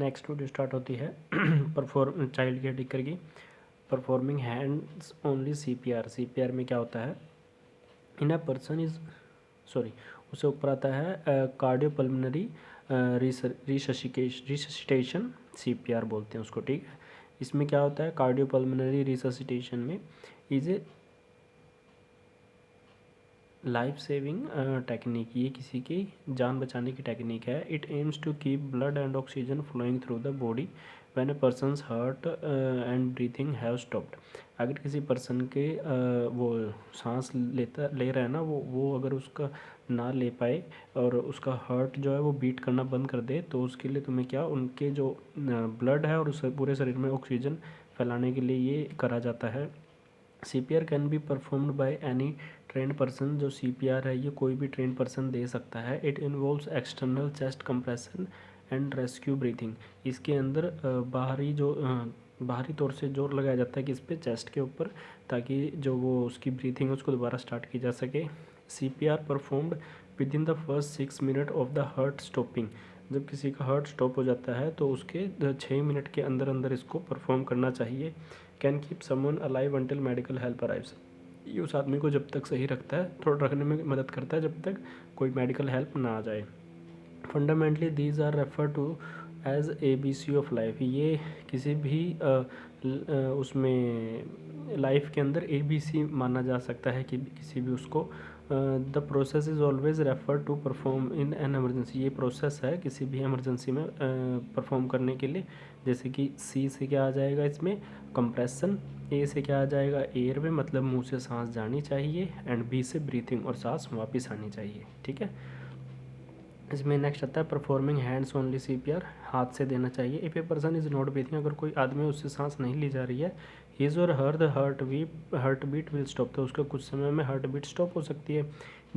Next video start होती है child care taker की performing hands only CPR। CPR में क्या होता है, इन अ पर्सन इज सॉरी उससे ऊपर आता है कार्डियोपल्मोनरी रिससिटेशन, CPR बोलते हैं उसको, ठीक है। इसमें क्या होता है, कार्डियोपल्मोनरी रिससिटेशन में is a life saving technique, ये किसी की जान बचाने की टेक्निक है। It aims to keep blood and oxygen flowing through the body when a person's heart and breathing have stopped. अगर किसी पर्सन के वो सांस ले रहा है ना, वो अगर उसका ना ले पाए और उसका हार्ट जो है वो बीट करना बंद कर दे, तो उसके लिए तुम्हें क्या, उनके जो ब्लड है और उस पूरे शरीर में ऑक्सीजन फैलाने के लिए ये करा जाता है। CPR can be performed by any trend person. जो CPR है ये कोई भी ट्रेंड पर्सन दे सकता है। It involves external chest compression and rescue breathing. इसके अंदर बाहरी तौर से जोर लगाया जाता है कि इस पे चेस्ट के ऊपर, ताकि जो वो उसकी ब्रीथिंग है उसको दोबारा स्टार्ट की जा सके। CPR performed with in the first 6 minute of the heart stopping. जब किसी का हार्ट स्टॉप हो जाता है तो उसके 6 मिनट के अंदर अंदर इसको परफॉर्म करना चाहिए। Can keep someone alive until medical help arrives. ये उस आदमी को जब तक सही रखता है, थोड़ा रखने में मदद करता है जब तक कोई मेडिकल हेल्प ना आ जाए। Fundamentally these are refer to as ABC of life. ये किसी भी उसमें लाइफ के अंदर ABC माना जा सकता है कि किसी भी उसको। The process is always refer to perform in an emergency. ये प्रोसेस है किसी भी एमरजेंसी में परफॉर्म करने के लिए। जैसे कि C से क्या आ जाएगा इसमें, कंप्रेशन। A से क्या आ जाएगा, एयर में, मतलब मुंह से सांस जानी चाहिए। एंड B से ब्रीथिंग, और सांस वापस आनी चाहिए, ठीक है। इसमें नेक्स्ट आता है परफॉर्मिंग हैंड्स ओनली CPR। हाथ से देना चाहिए। If a person is not breathing, अगर कोई आदमी उससे सांस नहीं ली जा रही है, हिज और her the heart beat will stop, तो उसका कुछ समय में हार्ट बीट स्टॉप हो सकती है।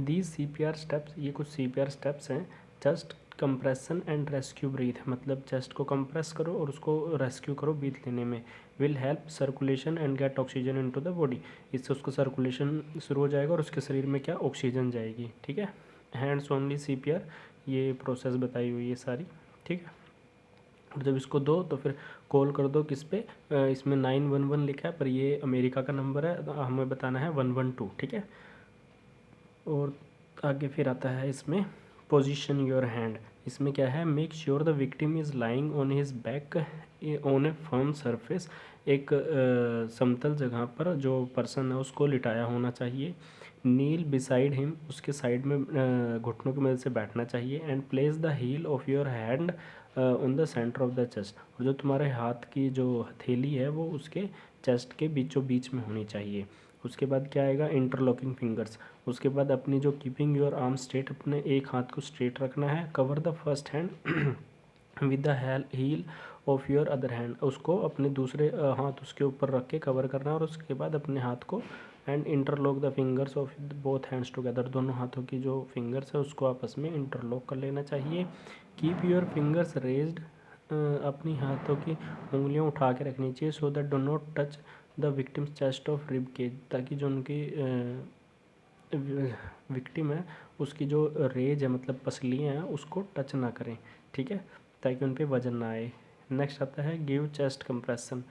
दीज CPR स्टेप्स, ये कुछ CPR स्टेप्स हैं। Chest compression and rescue breath, मतलब चेस्ट को कंप्रेस करो और उसको रेस्क्यू करो ब्रीथ लेने में। Will help circulation and get oxygen into the body. इससे उसको सर्कुलेशन शुरू हो जाएगा और उसके शरीर में क्या, ऑक्सीजन जाएगी, ठीक है। हैंड्स ओनली CPR, ये प्रोसेस बताई हुई है सारी, ठीक है। और जब इसको दो तो फिर कॉल कर दो किस पे, इसमें 911 लिखा है पर ये अमेरिका का नंबर है, हमें बताना है 112, ठीक है। और आगे फिर आता है इसमें पोजीशन योर हैंड। इसमें क्या है, make sure the victim is lying on his back on A firm surface. एक समतल जगह पर जो पर्सन है उसको लिटाया होना चाहिए। नील बिसाइड हिम, उसके साइड में घुटनों की मदद से बैठना चाहिए। And place the heel of your hand on the centre of the chest. और जो तुम्हारे हाथ की जो हथेली है वो उसके चेस्ट के बीचों बीच में होनी चाहिए। उसके बाद क्या आएगा, इंटरलॉकिंग फिंगर्स। उसके बाद अपनी जो कीपिंग योर आर्म स्ट्रेट, अपने एक हाथ को स्ट्रेट रखना है। Cover the first hand with the heel of your other hand, उसको अपने दूसरे हाथ उसके ऊपर रख के कवर करना है। और उसके बाद अपने हाथ को, and interlock the fingers of both hands together, दोनों हाथों की जो फिंगर्स है उसको आपस में इंटरलॉक कर लेना चाहिए। कीप योर फिंगर्स रेज्ड, अपनी हाथों की उंगलियां उठा के रखनी चाहिए। So that do not touch the victim's chest of rib cage, ताकि जो उनकी विक्टिम है उसकी जो रेज है, मतलब पसलियाँ हैं, उसको टच ना करें, ठीक है, ताकि उन पर वजन ना आए। नेक्स्ट आता है give chest compression.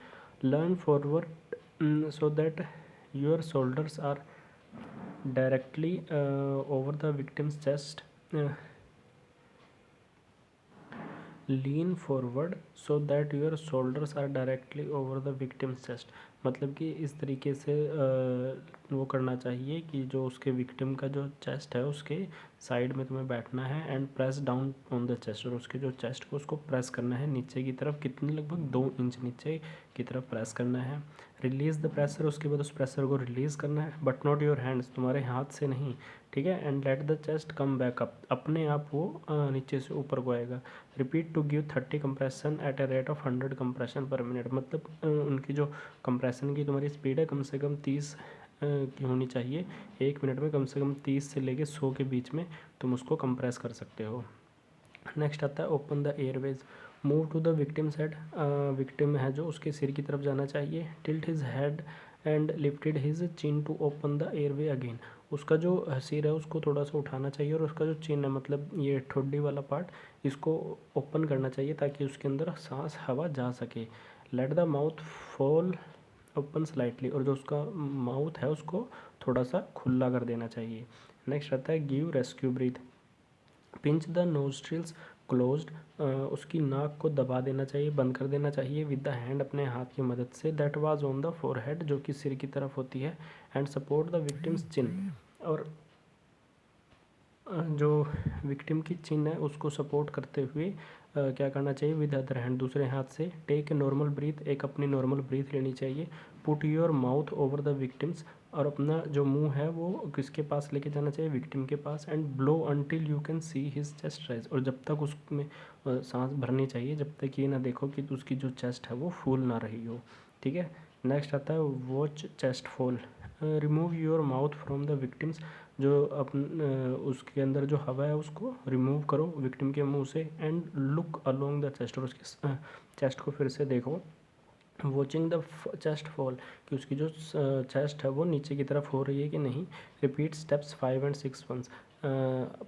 Learn forward so that your shoulders are directly over the victim's chest. Lean forward so that your shoulders are directly over the victim's chest, मतलब कि इस तरीके से वो करना चाहिए कि जो उसके विक्टिम का जो चेस्ट है उसके साइड में तुम्हें बैठना है। And press down on the chest, और उसके जो चेस्ट को उसको प्रेस करना है नीचे की तरफ, कितनी, लगभग 2 इंच नीचे की तरफ प्रेस करना है। रिलीज़ द प्रेशर, उसके बाद उस प्रेशर को रिलीज़ करना है, बट नॉट योर हैंड्स, तुम्हारे हाथ से नहीं, ठीक है। And let the chest come back up, अपने आप वो नीचे से ऊपर को आएगा। Repeat to give 30 compression at a rate of 100 compression per minute, मतलब उनकी जो कंप्रेशन की तुम्हारी स्पीड है कम से कम 30 की होनी चाहिए। 1 मिनट में कम से कम 30 से लेके 100 के बीच में तुम उसको कंप्रेस कर सकते हो। नेक्स्ट आता है open the airways. Move to the victim side, victim है जो उसके सिर की तरफ जाना चाहिए। Tilt his head and lifted his chin to open the airway again, उसका जो सिर है उसको थोड़ा सा उठाना चाहिए और उसका जो चिन है मतलब ये ठोडी वाला पार्ट इसको ओपन करना चाहिए ताकि उसके अंदर सांस हवा जा सके। Let the mouth fall open slightly, और जो उसका माउथ है उसको थोड़ा सा खुला कर देना चाहिए। नेक्स्ट आता है give rescue breath. Pinch the nostrils closed, उसकी नाक को दबा देना चाहिए, बंद कर देना चाहिए विद द हैंड, अपने हाथ की मदद से। That was on the forehead, जो कि सिर की तरफ होती है। एंड सपोर्ट द विक्टिम्स चिन, और जो विक्टिम की चिन है उसको सपोर्ट करते हुए क्या करना चाहिए, विद अदर हैंड, दूसरे हाथ से। टेक ए नॉर्मल ब्रीथ, एक अपनी नॉर्मल ब्रीथ लेनी चाहिए। Put your mouth over the victims, और अपना जो मुंह है वो किसके पास लेके जाना चाहिए, विक्टिम के पास। And blow until you can see his chest rise, और जब तक उसमें सांस भरनी चाहिए जब तक ये ना देखो कि उसकी जो चेस्ट है वो फूल ना रही हो। ठीक है। नेक्स्ट आता है watch chest fall. Remove your mouth from the victims, जो उसके अंदर जो हवा है उसको रिमूव करो विक्टिम के मुंह से। And look along the chest, और उसके चेस्ट को फिर से देखो। वॉचिंग द चेस्ट फॉल, कि उसकी जो चेस्ट है वो नीचे की तरफ हो रही है कि नहीं। रिपीट स्टेप्स 5 एंड 6 वंस,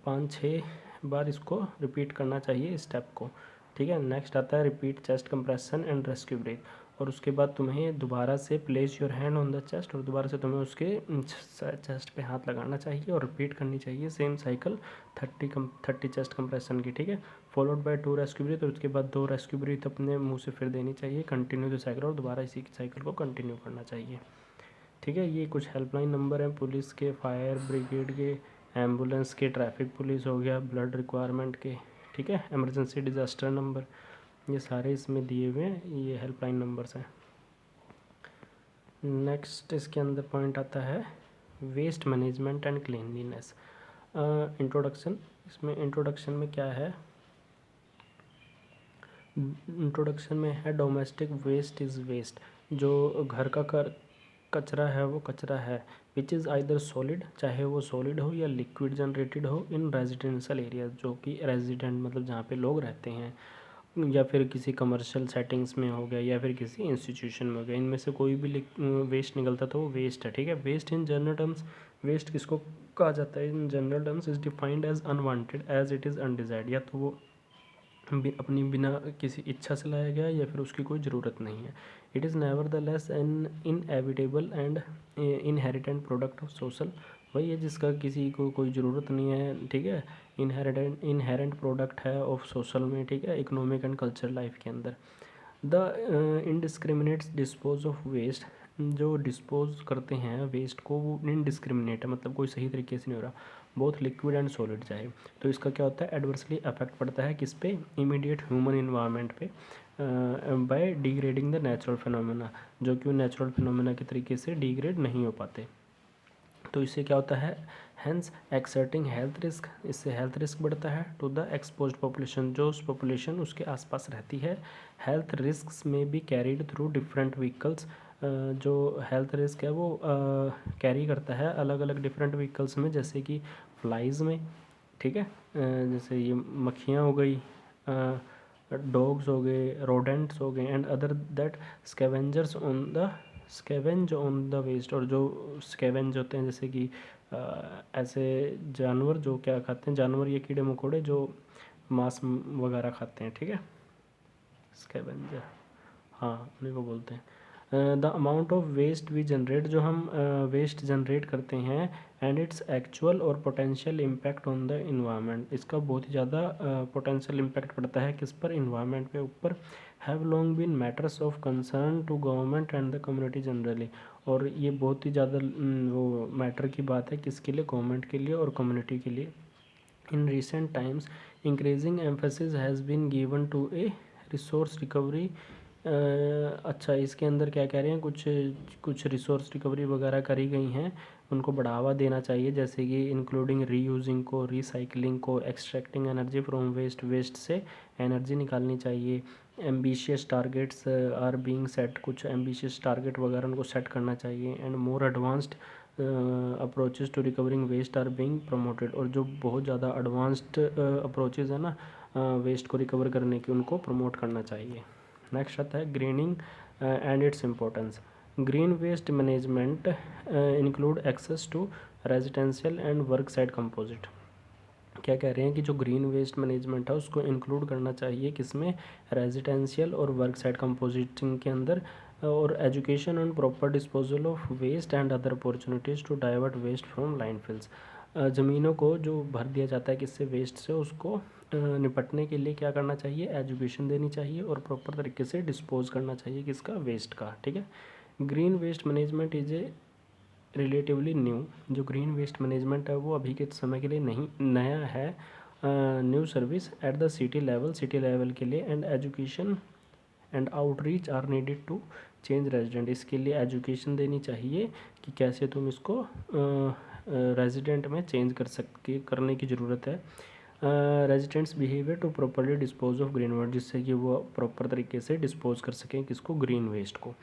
5-6 बार इसको रिपीट करना चाहिए इस स्टेप को। ठीक है। नेक्स्ट आता है repeat chest compression and rescue breath, और उसके बाद तुम्हें दोबारा से place your hand on the chest, और दोबारा से तुम्हें उसके चेस्ट पे हाथ लगाना चाहिए और रिपीट करनी चाहिए सेम साइकिल 30 चेस्ट कंप्रेशन की। ठीक है। फॉलोड बाय 2 रेस्क्यू ब्रीथ, और उसके बाद 2 रेस्क्यू ब्रीथ अपने मुंह से फिर देनी चाहिए। कंटिन्यू द साइकिल, और दोबारा इसी साइकिल को कंटिन्यू करना चाहिए। ठीक है। ये कुछ हेल्पलाइन नंबर हैं पुलिस के, फायर ब्रिगेड के, एम्बुलेंस के, ट्रैफिक पुलिस हो गया, ब्लड रिक्वायरमेंट के। ठीक है। इमरजेंसी डिज़ास्टर नंबर, ये सारे इसमें दिए हुए हैं, ये हेल्पलाइन नंबर्स हैं। नेक्स्ट इसके अंदर पॉइंट आता है waste management and cleanliness. Introduction, इसमें इंट्रोडक्शन में क्या है, इंट्रोडक्शन में है डोमेस्टिक वेस्ट इज़ वेस्ट, जो घर का कचरा है वो कचरा है। विच इज़ आइदर सॉलिड, चाहे वो सॉलिड हो या लिक्विड जनरेटेड हो, इन रेजिडेंशियल एरिया, जो कि रेजिडेंट मतलब जहाँ पे लोग रहते हैं, या फिर किसी कमर्शियल सेटिंग्स में हो गया, या फिर किसी इंस्टीट्यूशन में हो गया। इनमें से कोई भी वेस्ट निकलता तो वो वेस्ट है। ठीक है। Waste in general terms, waste किसको कहा जाता है in general terms, is defined as unwanted as it is undesired, या तो वो अपनी बिना किसी इच्छा से लाया गया या फिर उसकी कोई ज़रूरत नहीं है। It is never the less N inevitable and inherent product of social, वही है जिसका किसी को कोई ज़रूरत नहीं है। ठीक है। इनहेरेंट प्रोडक्ट है ऑफ सोशल में। ठीक है। इकोनॉमिक एंड कल्चर लाइफ के अंदर। द इनडिस्क्रिमिनेट्स डिस्पोज ऑफ वेस्ट, जो डिस्पोज करते हैं वेस्ट को वो इनडिस्क्रिमिनेट है, मतलब कोई सही तरीके से नहीं हो रहा, बहुत लिक्विड एंड सॉलिड चाहे। तो इसका क्या होता है, एडवर्सली अफेक्ट पड़ता है किस पे, इमीडिएट ह्यूमन इन्वायरमेंट पे, by degrading the natural phenomena, जो कि नेचुरल फिनोमेना के तरीके से डिग्रेड नहीं हो पाते। तो इससे क्या होता है, हैंस एक्सर्टिंग हेल्थ रिस्क, इससे हेल्थ रिस्क बढ़ता है टू द एक्सपोज्ड पॉपुलेशन, जो उस पॉपुलेशन उसके आसपास रहती है। हेल्थ रिस्क्स में be carried through different vehicles, जो हेल्थ रिस्क है वो कैरी करता है अलग अलग डिफरेंट व्हीकल्स में, जैसे कि फ्लाइज में। ठीक है। जैसे ये मक्खियाँ हो गई, डॉग्स हो गए, रोडेंट्स हो गए, and other that scavengers on the waste, और जो स्कैवेंज होते हैं जैसे कि ऐसे जानवर जो क्या खाते हैं, जानवर ये कीड़े मकोड़े जो मांस वगैरह खाते हैं। ठीक है। स्कैवेंजर, हाँ उन्हीं को बोलते हैं। The amount of waste we generate, जो हम वेस्ट जनरेट करते हैं, एंड इट्स एक्चुअल और potential impact on the environment, इसका बहुत ही ज़्यादा पोटेंशियल इम्पैक्ट पड़ता है किस पर, इन्वायरमेंट पे ऊपर। Have long been matters of concern to government and the community generally, और ये बहुत ही ज़्यादा वो मैटर की बात है किसके लिए, गवर्नमेंट के लिए और कम्युनिटी के लिए। In recent times increasing emphasis has been given to a resource recovery. अच्छा, इसके अंदर क्या कह रहे हैं, कुछ रिसोर्स रिकवरी वगैरह करी गई हैं, उनको बढ़ावा देना चाहिए, जैसे कि इंक्लूडिंग रीयूजिंग को, रिसाइकलिंग को, extracting energy from waste, waste से एनर्जी निकालनी चाहिए। Ambitious targets are being set, कुछ एम्बिशियस टारगेट वगैरह उनको सेट करना चाहिए। And more advanced approaches to recovering waste are being promoted, और जो बहुत ज़्यादा एडवांस्ड अप्रोचेज़ है ना वेस्ट को रिकवर करने की, उनको प्रमोट करना चाहिए। नेक्स्ट आता है greening and its importance. Green waste management include access to residential and work site composite. क्या कह रहे हैं कि जो ग्रीन वेस्ट मैनेजमेंट है उसको इंक्लूड करना चाहिए किसमें, रेजिडेंशियल और वर्क साइट कंपोजिटिंग के अंदर, और education and proper disposal of waste and other opportunities to divert waste from landfills. ज़मीनों को जो भर दिया जाता है किससे, वेस्ट से, उसको निपटने के लिए क्या करना चाहिए, एजुकेशन देनी चाहिए और प्रॉपर तरीके से डिस्पोज करना चाहिए किसका, वेस्ट का। ठीक है। Green waste management is a relatively new, जो ग्रीन वेस्ट मैनेजमेंट है वो अभी के समय के लिए नहीं नया है, new service at the city level के लिए, and education and outreach are needed to change resident. इसके लिए एजुकेशन देनी चाहिए कि कैसे तुम इसको रेजिडेंट में चेंज करने की ज़रूरत है। Residents behaviour to properly dispose of green waste, जिससे कि वो प्रॉपर तरीके से डिस्पोज कर सकें किसको, ग्रीन वेस्ट को।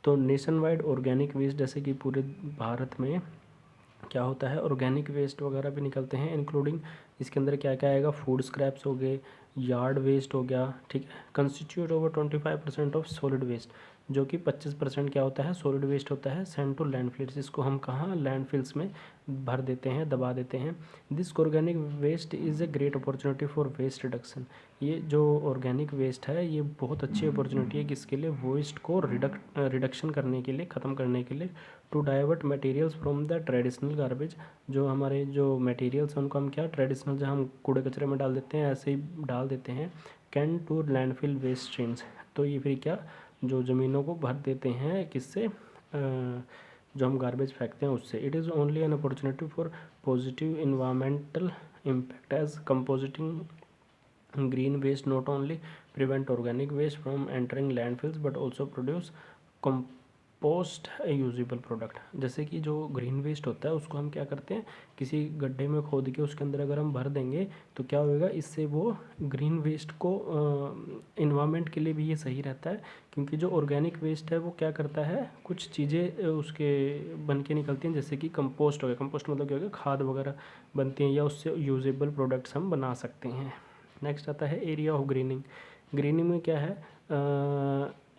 तो नेशन वाइड ऑर्गेनिक वेस्ट, जैसे कि पूरे भारत में क्या होता है, ऑर्गेनिक वेस्ट वगैरह भी निकलते हैं, इंक्लूडिंग इसके अंदर क्या क्या आएगा, फूड स्क्रैप्स हो गए, यार्ड वेस्ट हो गया। ठीक है। Constitute over 25% of solid waste, जो कि 25% क्या होता है, सॉलिड वेस्ट होता है। सेंड टू लैंडफिल्स, इसको हम कहाँ, लैंडफिल्स में भर देते हैं, दबा देते हैं। This organic waste is a great opportunity for waste reduction. ये जो ऑर्गेनिक वेस्ट है ये बहुत अच्छी अपॉर्चुनिटी है किसके लिए, वेस्ट को रिडक्शन करने के लिए, ख़त्म करने के लिए। To divert materials from the traditional garbage, जो हमारे जो मटेरियल्स हैं उनको हम क्या, ट्रेडिशनल जहाँ हम कूड़े कचरे में डाल देते हैं ऐसे ही डाल देते हैं, can to landfill waste streams. तो ये फिर क्या, जो ज़मीनों को भर देते हैं किससे, जो हम गार्बेज फेंकते हैं उससे। It is only an opportunity for positive environmental impact as composting green waste not only prevent organic waste from entering landfills but also produce compost a usable product। जैसे कि जो ग्रीन वेस्ट होता है उसको हम क्या करते हैं, किसी गड्ढे में खोद के उसके अंदर अगर हम भर देंगे तो क्या होगा, इससे वो ग्रीन वेस्ट को इन्वायरमेंट के लिए भी ये सही रहता है, क्योंकि जो ऑर्गेनिक वेस्ट है वो क्या करता है, कुछ चीज़ें उसके बन के निकलती हैं, जैसे कि कंपोस्ट हो गया। कंपोस्ट मतलब क्या हो गया, खाद वगैरह बनती हैं, या उससे यूजेबल प्रोडक्ट्स हम बना सकते हैं। नेक्स्ट आता है एरिया ऑफ ग्रीनिंग। ग्रीनिंग में क्या है,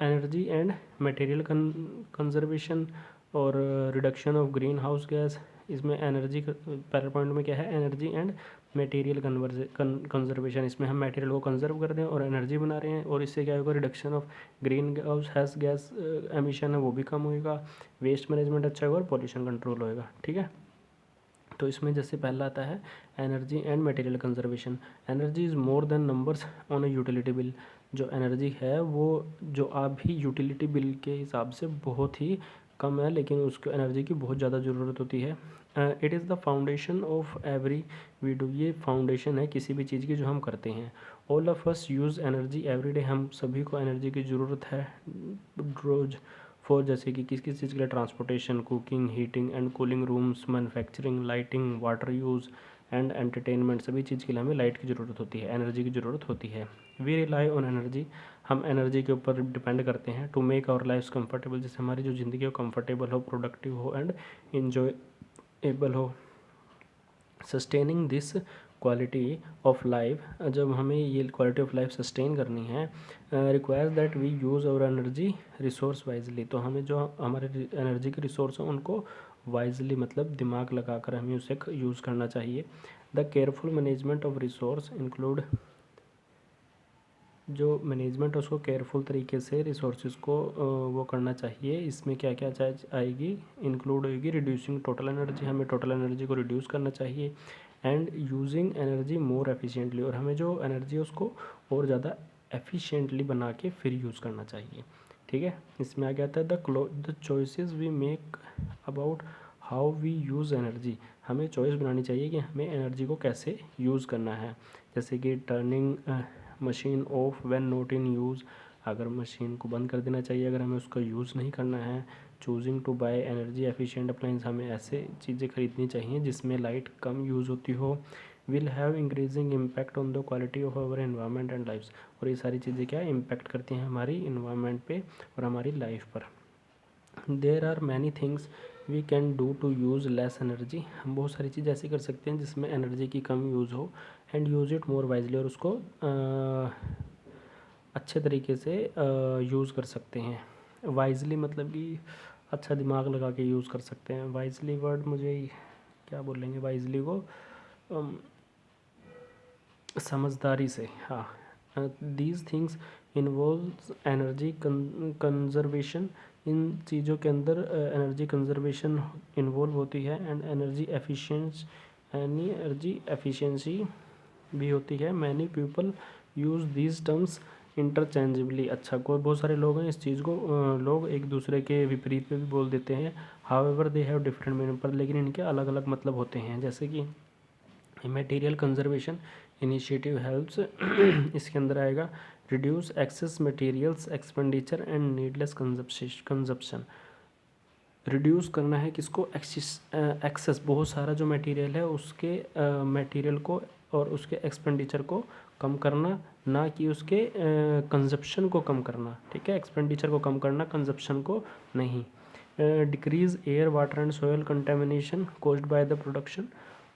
एनर्जी एंड मटेरियल कंजर्वेशन और reduction of green house gas. इसमें एनर्जी, पहले पॉइंट में क्या है, एनर्जी एंड मटेरियल कंजर्वेशन। इसमें हम मटेरियल को कंजर्व कर रहे हैं और एनर्जी बना रहे हैं, और इससे क्या होगा, reduction of green house gas emission है वो भी कम होगा, वेस्ट मैनेजमेंट अच्छा होगा और पॉल्यूशन कंट्रोल होएगा। ठीक है। तो इसमें जैसे पहला आता है energy and material conservation. Energy is more than numbers on a utility bill. जो एनर्जी है वो जो आप भी यूटिलिटी बिल के हिसाब से बहुत ही कम है, लेकिन उसको एनर्जी की बहुत ज़्यादा ज़रूरत होती है। It is the foundation of every we do, ये फाउंडेशन है किसी भी चीज़ की जो हम करते हैं। All of us use energy every day, हम सभी को एनर्जी की ज़रूरत है रोज़। फॉर जैसे कि किस किस चीज़ के लिए, transportation, cooking, heating and cooling rooms, manufacturing, lighting, water use and entertainment, सभी चीज़ के लिए हमें लाइट की ज़रूरत होती है, एनर्जी की ज़रूरत होती है। वी रिलाई ऑन एनर्जी, हम एनर्जी के ऊपर डिपेंड करते हैं। To make our life comfortable, जिससे हमारी जो ज़िंदगी हो कंफर्टेबल हो, प्रोडक्टिव हो एंड इन्जॉयबल हो। Sustaining this quality of life, जब हमें ये क्वालिटी ऑफ लाइफ सस्टेन करनी है, requires that we use our energy resource wisely. तो हमें जो हमारे एनर्जी के रिसोर्स हैं उनको वाइजली मतलब दिमाग लगाकर हमें उसे यूज़ करना चाहिए। The careful management of resource include, जो मैनेजमेंट है उसको केयरफुल तरीके से रिसोर्सेज को वो करना चाहिए। इसमें क्या क्या आएगी, इंक्लूड होगी रिड्यूसिंग टोटल एनर्जी, हमें टोटल एनर्जी को रिड्यूस करना चाहिए, and using energy more efficiently, और हमें जो एनर्जी है उसको और ज़्यादा एफिशिएंटली बना के फिर यूज़ करना चाहिए। ठीक है। इसमें आ आता है the choices we make about how we use energy, हमें चॉइस बनानी चाहिए कि हमें एनर्जी को कैसे यूज़ करना है। जैसे कि turning machine of when not in use, अगर मशीन को बंद कर देना चाहिए अगर हमें उसका यूज़ नहीं करना है। Choosing to buy energy efficient appliance, हमें ऐसे चीज़ें खरीदनी चाहिए जिसमें लाइट कम यूज़ होती हो। Will have increasing impact on the quality of our environment and lifes, और ये सारी चीज़ें क्या इम्पैक्ट करती हैं हमारी इन्वायरमेंट पे और हमारी लाइफ पर। There are many things we can do to use less energy, हम बहुत सारी चीज़ ऐसी कर सकते हैं जिसमें एनर्जी की कम यूज़ हो, and use it more wisely, और उसको अच्छे तरीके से यूज़ कर सकते हैं। वाइजली मतलब कि अच्छा दिमाग लगा के यूज़ कर सकते हैं। वाइजली वर्ड मुझे क्या बोलेंगे वाइजली को, समझदारी से, हाँ। These things involves energy conservation, इन चीज़ों के अंदर एनर्जी कंजर्वेशन इन्वॉल्व होती है, एंड एनर्जी एफिशिएंसी भी होती है। Many people use these terms interchangeably. अच्छा, कोई बहुत सारे लोग हैं इस चीज़ को लोग एक दूसरे के विपरीत में भी बोल देते हैं। However they have different meaning, पर लेकिन इनके अलग अलग मतलब होते हैं। जैसे कि मटेरियल कंजर्वेशन इनिशिएटिव हेल्प्स इसके अंदर आएगा reduce excess materials expenditure and needless consumption. Reduce करना है किसको, एक्सेस बहुत सारा जो मटेरियल है उसके मटेरियल को और उसके एक्सपेंडिचर को कम करना, ना कि उसके कंजप्शन को कम करना। ठीक है, एक्सपेंडिचर को कम करना, कंजप्शन को नहीं। Decrease air water and soil contamination caused by the production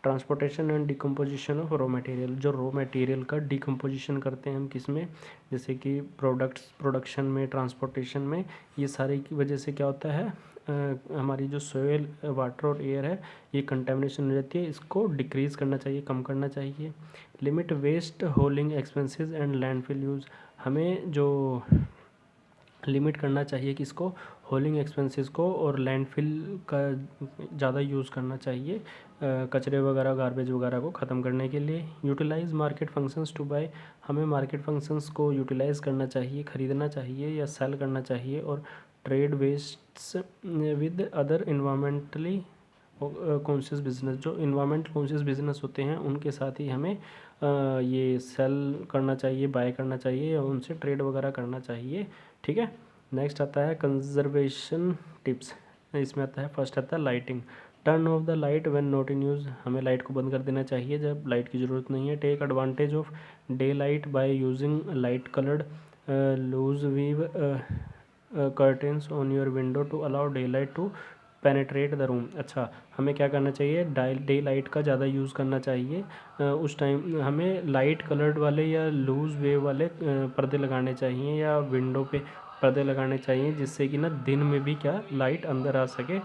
transportation and decomposition of raw material. जो रॉ मटेरियल का डिकम्पोजिशन करते हैं हम किस में, जैसे कि प्रोडक्शन में, ट्रांसपोर्टेशन में, ये सारे की वजह से क्या होता है, हमारी जो सोयल वाटर और एयर है ये कंटेमिनेशन हो जाती है। इसको डिक्रीज़ करना चाहिए, कम करना चाहिए। Limit waste hauling expenses and landfill use, हमें जो लिमिट करना चाहिए किसको, होलिंग एक्सपेंसेस को, और लैंडफिल का ज़्यादा यूज़ करना चाहिए कचरे वगैरह गार्बेज वगैरह को ख़त्म करने के लिए। Utilize market functions to buy, हमें मार्केट फंक्शंस को यूटिलाइज़ करना चाहिए, ख़रीदना चाहिए या सेल करना चाहिए। और trade wastes with other environmentally conscious business, जो इन्वामेंट कॉन्शियस बिजनेस होते हैं उनके साथ ही हमें ये सेल करना चाहिए, बाय करना चाहिए या उनसे ट्रेड वगैरह करना चाहिए। ठीक है, नेक्स्ट आता है कंजर्वेशन टिप्स। इसमें आता है फर्स्ट आता है lighting. Turn off the light when not in use, हमें लाइट को बंद कर देना चाहिए जब लाइट की ज़रूरत नहीं है। Take advantage of daylight by using light coloured loose weave curtains on your window to allow daylight to penetrate the room. अच्छा, हमें क्या करना चाहिए, डे लाइट का ज़्यादा यूज़ करना चाहिए। उस टाइम हमें लाइट कलर्ड वाले या लूज़ वेव वाले पर्दे लगाने चाहिए या विंडो पे पर्दे लगाने चाहिए, जिससे कि ना दिन में भी क्या लाइट अंदर आ सके।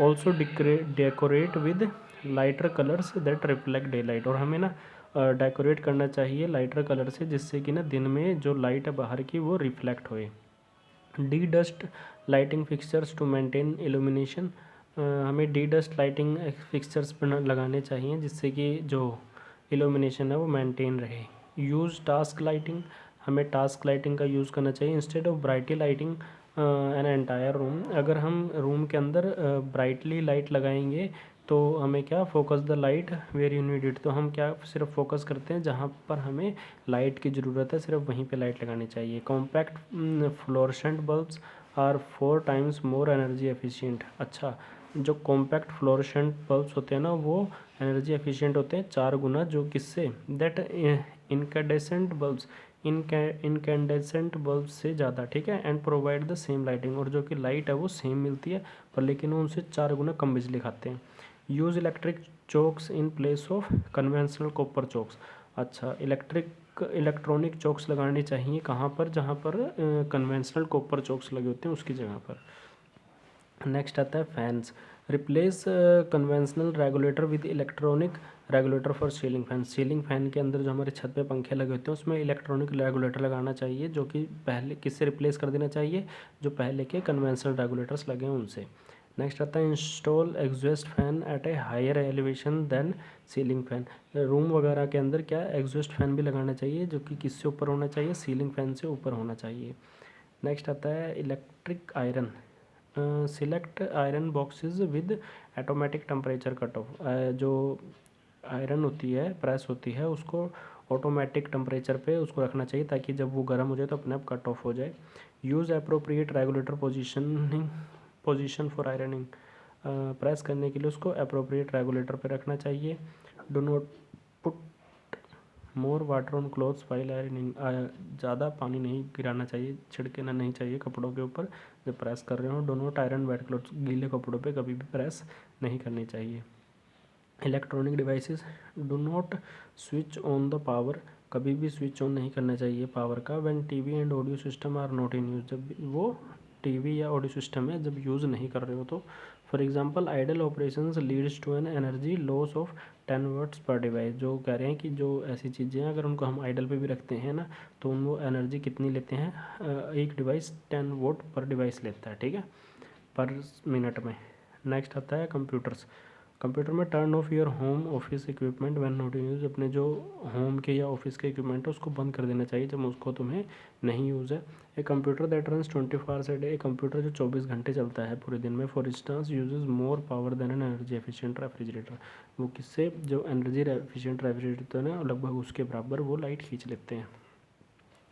Also decorate with lighter colours that reflect day light, और हमें ना डेकोरेट करना चाहिए लाइटर कलर से, जिससे कि ना दिन में जो लाइट है बाहर की वो रिफ्लेक्ट होए। Dedust lighting fixtures to maintain illumination, हमें डी डस्ट लाइटिंग फिक्सचर्स पर लगाने चाहिए जिससे कि जो इल्यूमिनेशन है वो मेंटेन रहे। यूज़ टास्क लाइटिंग, हमें टास्क लाइटिंग का यूज़ करना चाहिए instead of brightly lighting an entire room. अगर हम रूम के अंदर ब्राइटली लाइट लगाएंगे तो हमें क्या, focus the light where you need it, तो हम क्या सिर्फ फोकस करते हैं जहाँ पर हमें लाइट की ज़रूरत है, सिर्फ वहीं पे लाइट लगानी चाहिए। Compact fluorescent bulbs are 4 times more energy efficient. अच्छा, जो कॉम्पैक्ट फ्लोरेसेंट बल्ब्स होते हैं ना वो एनर्जी एफिशिएंट होते हैं 4 गुना, जो किससे, that incandescent bulbs, incandescent bulb से ज़्यादा। ठीक है, and provide the same lighting, और जो कि लाइट है वो सेम मिलती है पर लेकिन वो उनसे 4 गुना कम बिजली खाते हैं। Use electric chokes in place of conventional copper chokes. अच्छा, इलेक्ट्रॉनिक चोक्स लगाने चाहिए कहाँ पर, जहाँ पर कन्वेंशनल कॉपर चोक्स लगे होते हैं उसकी जगह पर। नेक्स्ट आता है fans. Replace conventional regulator with electronic regulator for ceiling fan. Ceiling fan के अंदर जो हमारे छत पे पंखे लगे होते हैं उसमें इलेक्ट्रॉनिक रेगुलेटर लगाना चाहिए, जो कि पहले किससे रिप्लेस कर देना चाहिए, जो पहले के कन्वेंशनल रेगुलेटर्स लगे हैं उनसे। नेक्स्ट आता है install exhaust fan at a higher elevation than ceiling fan. Room वगैरह के अंदर क्या एग्जॉस्ट फैन भी लगाना चाहिए, जो कि किससे ऊपर होना चाहिए, सीलिंग फैन से ऊपर होना चाहिए। नेक्स्ट आता है electric iron. Select iron boxes with automatic temperature cut off. जो आयरन होती है, प्रेस होती है, उसको ऑटोमेटिक टेम्परेचर पे उसको रखना चाहिए ताकि जब वो गर्म हो जाए तो अपने आप कट ऑफ हो जाए। Use appropriate regulator position for ironing. Press करने के लिए उसको अप्रोप्रिएट रेगुलेटर पे रखना चाहिए। Do not put more water on clothes while ironing. ज़्यादा पानी नहीं गिराना चाहिए, छिड़कना नहीं चाहिए कपड़ों के ऊपर जब प्रेस कर रहे हो। Do not iron wet clothes, गीले कपड़ों पे कभी भी प्रेस नहीं करनी चाहिए। Electronic devices, do not switch on the power, कभी भी स्विच ऑन नहीं करना चाहिए पावर का। When TV and audio system are not in use, जब वो टीवी या ऑडियो सिस्टम है जब यूज़ नहीं कर रहे हो तो। For example idle operations leads to an energy loss of 10 watts per device. जो कह रहे हैं कि जो ऐसी चीज़ें हैं अगर उनको हम आइडल पे भी रखते हैं ना तो वो एनर्जी कितनी लेते हैं, एक डिवाइस 10 वोट पर डिवाइस लेता है, ठीक है, पर मिनट में। नेक्स्ट आता है कंप्यूटर्स। कंप्यूटर में turn off your home office equipment when not in use. अपने जो होम के या ऑफिस के इक्विपमेंट है उसको बंद कर देना चाहिए जब उसको तुम्हें नहीं यूज़ है। A computer that runs 24 hours a day. एक कंप्यूटर जो 24 घंटे चलता है पूरे दिन में, for instance uses more power than an energy efficient refrigerator. वो किससे, जो एनर्जी एफिशिएंट रेफ्रिजरेटर है लगभग उसके बराबर वो लाइट खींच लेते हैं।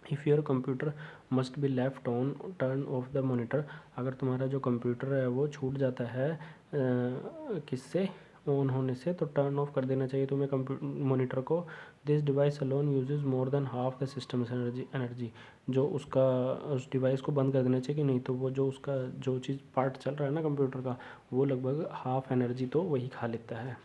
If your computer must be left on turn off the monitor. अगर तुम्हारा जो कंप्यूटर है वो छूट जाता है किससे, ऑन होने से, तो टर्न ऑफ कर देना चाहिए तुम्हें कंप्यूटर मोनीटर को। This device alone uses more than half the system's energy. जो उसका उस डिवाइस को बंद कर देना चाहिए कि नहीं तो वो जो उसका जो चीज़ पार्ट चल रहा है ना कंप्यूटर का वो लगभग हाफ एनर्जी तो वही खा लेता है।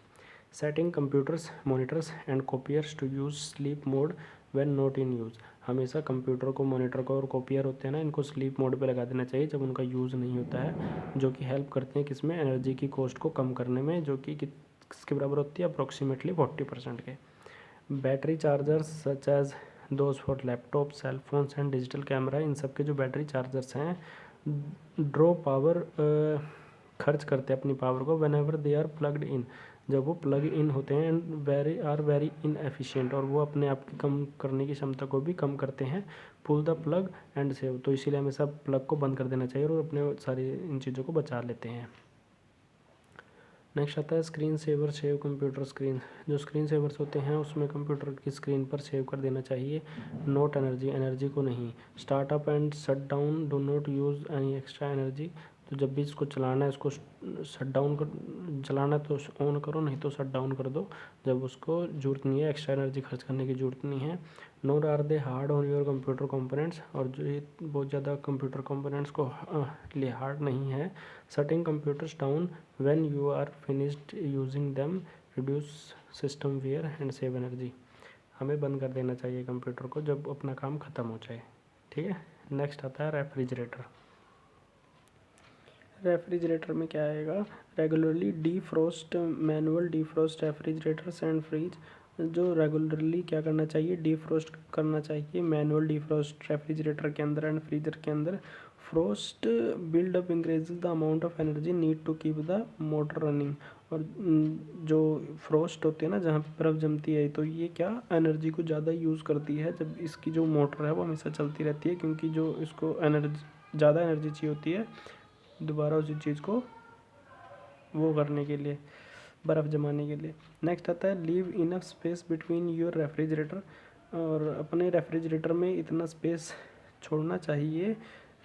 Setting computers monitors and copiers to use sleep mode when not in use. हमेशा कंप्यूटर को, मॉनिटर को और कॉपियर होते हैं ना, इनको स्लीप मोड पे लगा देना चाहिए जब उनका यूज़ नहीं होता है, जो कि हेल्प करते हैं किसमें, एनर्जी की कॉस्ट को कम करने में, जो कि किसके बराबर होती है, अप्रॉक्सीमेटली 40% के। Battery chargers such as those for laptop, cell phones and digital camera. इन सब के जो बैटरी चार्जर्स हैं ड्रॉ पावर खर्च करते हैं अपनी पावर को whenever they are plugged in, जब वो प्लग इन होते हैं, एंड वेरी इनएफिशिएंट, और वो अपने आप की कम करने की क्षमता को भी कम करते हैं। Pull the plug and save, तो इसीलिए हमेशा प्लग को बंद कर देना चाहिए और अपने सारी इन चीज़ों को बचा लेते हैं। नेक्स्ट आता है screen saver save computer screen. जो स्क्रीन सेवर्स होते हैं उसमें कंप्यूटर की स्क्रीन पर सेव कर देना चाहिए, नोट एनर्जी को नहीं। Start up and shut down, do not use any extra energy. तो जब भी इसको चलाना है, इसको शट डाउन कर, चलाना है तो ऑन करो, नहीं तो शट डाउन कर दो जब उसको ज़रूरत नहीं है, एक्स्ट्रा एनर्जी खर्च करने की ज़रूरत नहीं है। Not are they hard on your computer components, और जो ये बहुत ज़्यादा कंप्यूटर कंपोनेंट्स को लिए हार्ड नहीं है। Shutting computers down when you are finished using them reduce system wear and save energy. हमें बंद कर देना चाहिए कंप्यूटर को जब अपना काम ख़त्म हो जाए, ठीक है। नेक्स्ट आता है रेफ्रिजरेटर। रेफ्रिजरेटर में क्या आएगा, regularly defrost, manual defrost refrigerators and freeze. जो रेगुलरली क्या करना चाहिए, डीफ्रोस्ट करना चाहिए मैनुअल डीफ्रोस्ट रेफ्रिजरेटर के अंदर एंड फ्रीजर के अंदर। Frost buildup increases the amount of energy need to keep the motor running. और जो फ्रोस्ट होते हैं ना, जहाँ पे बर्फ़ जमती है, तो ये क्या एनर्जी को ज़्यादा यूज़ करती है जब इसकी जो मोटर है वो हमेशा चलती रहती है, क्योंकि जो इसको एनर्जी ज़्यादा एनर्जी चाहिए होती है दोबारा उसी चीज़ को वो करने के लिए, बर्फ़ जमाने के लिए। नेक्स्ट आता है leave enough space between your refrigerator. और अपने रेफ्रिजरेटर में इतना स्पेस छोड़ना चाहिए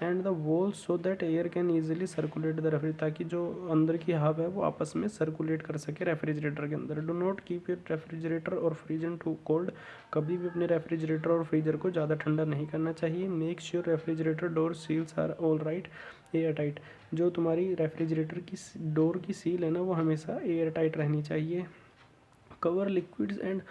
and the wall so that air can easily circulate the refrigerator, ताकि जो अंदर की हवा है वो आपस में सर्कुलेट कर सके रेफ्रिजरेटर के अंदर। Do not keep your refrigerator और फ्रीजर टू कोल्ड। कभी भी अपने रेफ्रिजरेटर और फ्रीजर को ज़्यादा ठंडा नहीं करना चाहिए। Make sure refrigerator door seals are all right airtight. जो तुम्हारी रेफ्रिजरेटर की डोर की सील है ना वो हमेशा एयर टाइट रहनी चाहिए। Cover liquids and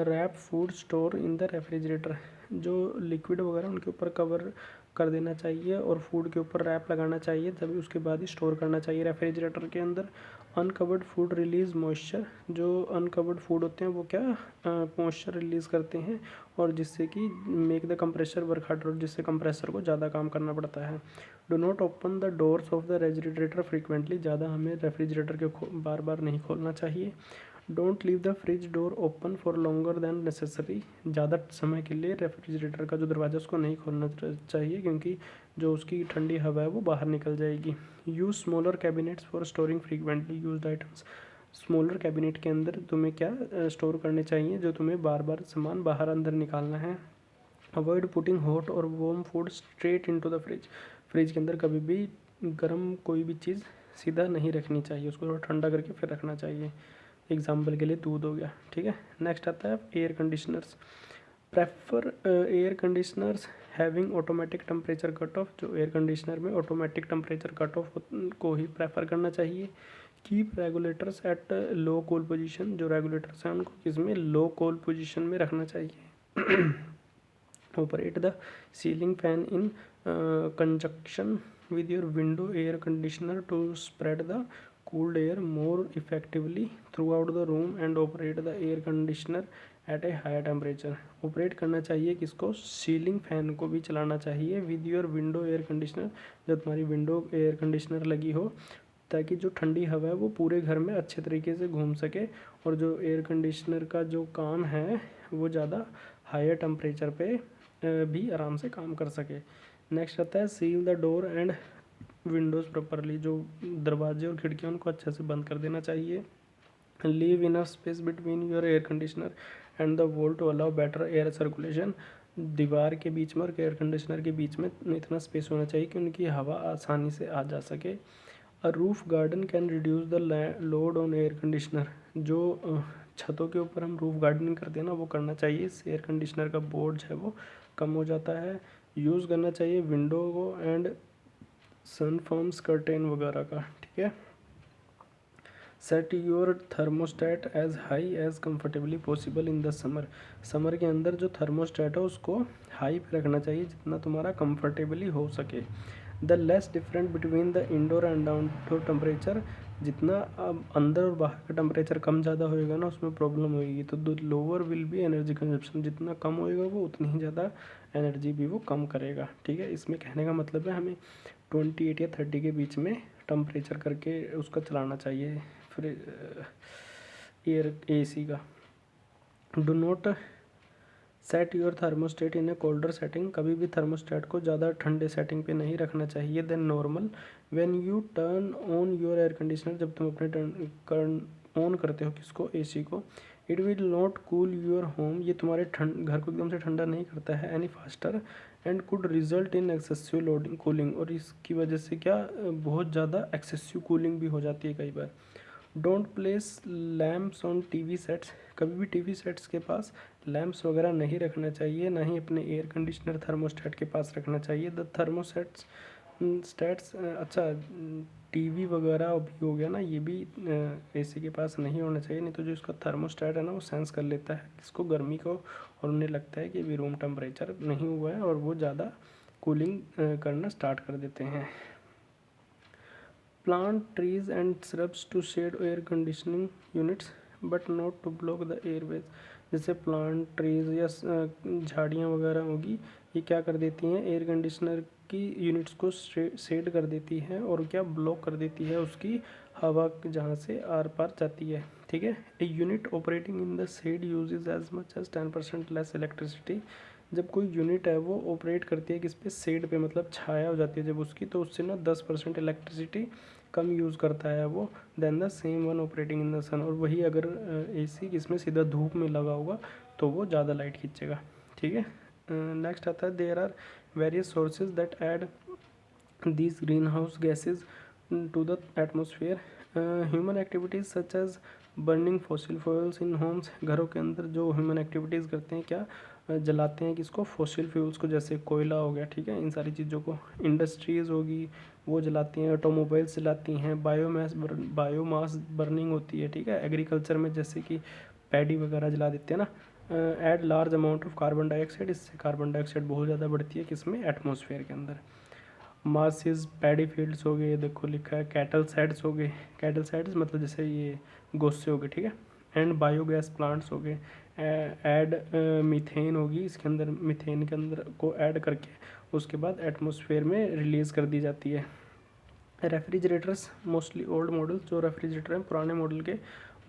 wrap food store in the refrigerator. जो लिक्विड वगैरह उनके ऊपर कवर कर देना चाहिए और फूड के ऊपर रैप लगाना चाहिए, तभी उसके बाद ही स्टोर करना चाहिए रेफ्रिजरेटर के अंदर। Uncovered food release moisture. जो अनकवर्ड फूड होते हैं वो क्या मॉइस्चर रिलीज़ करते हैं, और जिससे कि make the compressor work harder, जिससे कंप्रेसर को ज़्यादा काम करना पड़ता है। Do not open the doors of the refrigerator frequently. ज़्यादा हमें रेफ्रिजरेटर के बार बार नहीं खोलना चाहिए। Don't leave the fridge door open for longer than necessary. ज़्यादा समय के लिए रेफ्रिजरेटर का जो दरवाज़ा उसको नहीं खोलना चाहिए, क्योंकि जो उसकी ठंडी हवा है वो बाहर निकल जाएगी। Use smaller cabinets for storing frequently used items. Smaller cabinet के अंदर तुम्हें क्या स्टोर करने चाहिए, जो तुम्हें बार बार सामान बाहर अंदर निकालना है। अवॉइड पुटिंग हॉट और warm food straight into the fridge. Fridge के अंदर कभी भी गर्म कोई भी चीज़ सीधा नहीं रखनी चाहिए, उसको थोड़ा ठंडा करके फिर रखना चाहिए। एग्जाम्पल के लिए दूध हो गया, ठीक है। नेक्स्ट आता है air conditioners. Prefer air conditioners having automatic temperature cut off. जो एयर कंडीशनर में ऑटोमेटिक टेम्परेचर कट ऑफ को ही प्रेफर करना चाहिए। Keep regulators at low cool position. जो रेगुलेटर्स हैं उनको किस में, लो कूल पोजीशन में रखना चाहिए। Operate the ceiling fan in conjunction with your window air conditioner to spread the cooled air more effectively throughout the room and operate the air conditioner at a higher temperature. Operate करना चाहिए किसको, ceiling fan को भी चलाना चाहिए with your window air conditioner, जब तुम्हारी window air conditioner लगी हो, ताकि जो ठंडी हवा है वो पूरे घर में अच्छे तरीके से घूम सके और जो एयर कंडीशनर का जो काम है वो ज़्यादा हायर टेम्परेचर पे भी आराम से काम कर सके. नेक्स्ट आता है seal the door and Windows properly, जो दरवाजे और खिड़कियाँ उनको अच्छे से बंद कर देना चाहिए. Leave enough space between your air conditioner and the wall to allow better air circulation. दीवार के बीच में और एयर कंडीशनर के बीच में इतना स्पेस होना चाहिए कि उनकी हवा आसानी से आ जा सके. A roof garden can reduce the load on air conditioner. जो छतों के ऊपर हम रूफ गार्डनिंग करते हैं ना, वो करना चाहिए, इससे एयर कंडीशनर का बोझ है वो कम हो जाता है. यूज़ करना चाहिए विंडो को एंड सन फॉर्म्स कर्टेन वगैरह का, ठीक है. Set your thermostat as high as comfortably possible in the summer. Summer के अंदर जो थर्मोस्टेट है उसको हाई पे रखना चाहिए जितना तुम्हारा कंफर्टेबली हो सके. The less different between the indoor and outdoor temperature. जितना अंदर और बाहर का टेम्परेचर कम ज़्यादा होएगा ना, उसमें प्रॉब्लम होएगी. तो the lower will be energy consumption. जितना कम होएगा वो उतनी ही ज़्यादा एनर्जी भी वो कम करेगा, ठीक है. इसमें कहने का मतलब है हमें 28 या 30 के बीच में टेम्परेचर करके उसका चलाना चाहिए फिर एयर AC का. Do not set your thermostat in A colder setting. कभी भी थर्मोस्टेट को ज़्यादा ठंडे सेटिंग पे नहीं रखना चाहिए than normal. When you turn on your air conditioner. जब तुम अपने ऑन करते हो किसको, AC को. It will not cool your home. ये तुम्हारे घर को एकदम से ठंडा नहीं करता है any faster and could result in excessive loading cooling. और इसकी वजह से क्या बहुत ज़्यादा एक्सेसिव कूलिंग भी हो जाती है कई बार. Don't place lamps on TV sets. कभी भी TV सेट्स के पास लैम्प्स वगैरह नहीं रखना चाहिए, ना ही अपने एयर कंडीशनर थर्मोस्टेट के पास रखना चाहिए. द थर्मोस्टेट्स अच्छा TV वगैरह भी हो गया ना, ये भी AC के पास नहीं होना चाहिए. नहीं तो जो इसका थर्मोस्टेट है ना वो सेंस कर लेता है इसको, गर्मी को, और उन्हें लगता है कि अभी रूम टेम्परेचर नहीं हुआ है और वो ज़्यादा कूलिंग करना स्टार्ट कर देते हैं. Plant trees and shrubs to shade air conditioning units but not to block the airways. जैसे प्लांट ट्रीज या झाड़ियाँ वगैरह होगी, ये क्या कर देती हैं, एयर कंडीशनर की यूनिट्स को शेड कर देती हैं और क्या ब्लॉक कर देती है उसकी हवा जहाँ से आर पार जाती है, ठीक है. A unit operating in the shade uses as much as 10% less electricity. जब कोई यूनिट है वो ऑपरेट करती है किस पे, शेड पे, मतलब छाया हो जाती है जब उसकी, तो उससे ना 10% इलेक्ट्रिसिटी कम यूज़ करता है वो than the same one operating in the sun. और वही अगर AC इसमें सीधा धूप में लगा होगा तो वो ज़्यादा लाइट खींचेगा, ठीक है. नेक्स्ट आता है there are various sources that add these greenhouse gases to the atmosphere. Human activities such as burning fossil fuels in homes. घरों के अंदर जो ह्यूमन एक्टिविटीज़ करते हैं, क्या जलाते हैं किसको, फॉसिल फ्यूल्स को, जैसे कोयला हो गया, ठीक है, इन सारी चीज़ों को. इंडस्ट्रीज़ होगी वो जलाती हैं, ऑटोमोबाइल्स जलाती हैं, बायोमास बर्निंग होती है, ठीक है. एग्रीकल्चर में जैसे कि पैडी वगैरह जला देते हैं ना. Add large amount of carbon dioxide. इससे कार्बन डाइऑक्साइड बहुत ज़्यादा बढ़ती है किसमें, एटमॉस्फेयर के अंदर. मासिस पैडी फील्ड्स हो गए, देखो लिखा है. कैटल सेड्स हो गए, कैटल सेड्स मतलब जैसे ये गोश्ते हो गए, ठीक है. एंड बायोगैस प्लांट्स हो गए. ऐड मीथेन होगी, इसके अंदर मीथेन के अंदर को ऐड करके उसके बाद एटमॉस्फेयर में रिलीज़ कर दी जाती है. रेफ्रिजरेटर्स मोस्टली ओल्ड मॉडल, जो रेफ्रिजरेटर हैं पुराने मॉडल के,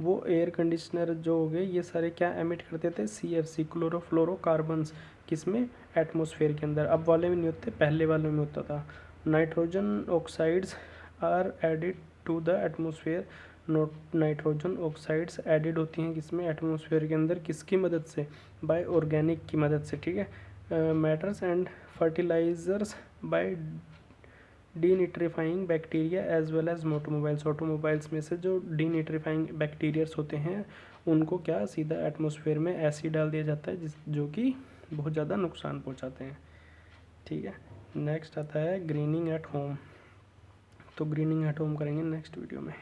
वो एयर कंडीशनर जो हो गए ये सारे क्या एमिट करते थे, CFC क्लोरोफ्लोरोकार्बन्स, किसमें, एटमॉस्फेयर के अंदर. अब वाले में नहीं होते, पहले वाले में होता था. Nitrogen oxides are added to the atmosphere. Nitrogen oxides added होती हैं किसमें, एटमॉस्फेयर के अंदर, किसकी मदद से, बाय ऑर्गेनिक की मदद से, ठीक है. Matters and fertilizers by denitrifying bacteria as well as automobiles. Automobiles में से जो डीनिट्रीफाइंग बैक्टीरियर्स होते हैं उनको क्या सीधा एटमॉस्फेयर में ऐसे डाल दिया जाता है जो कि बहुत ज़्यादा नुकसान पहुंचाते हैं, ठीक है. नेक्स्ट आता है ग्रीनिंग एट होम. तो ग्रीनिंग एट होम करेंगे नेक्स्ट वीडियो में.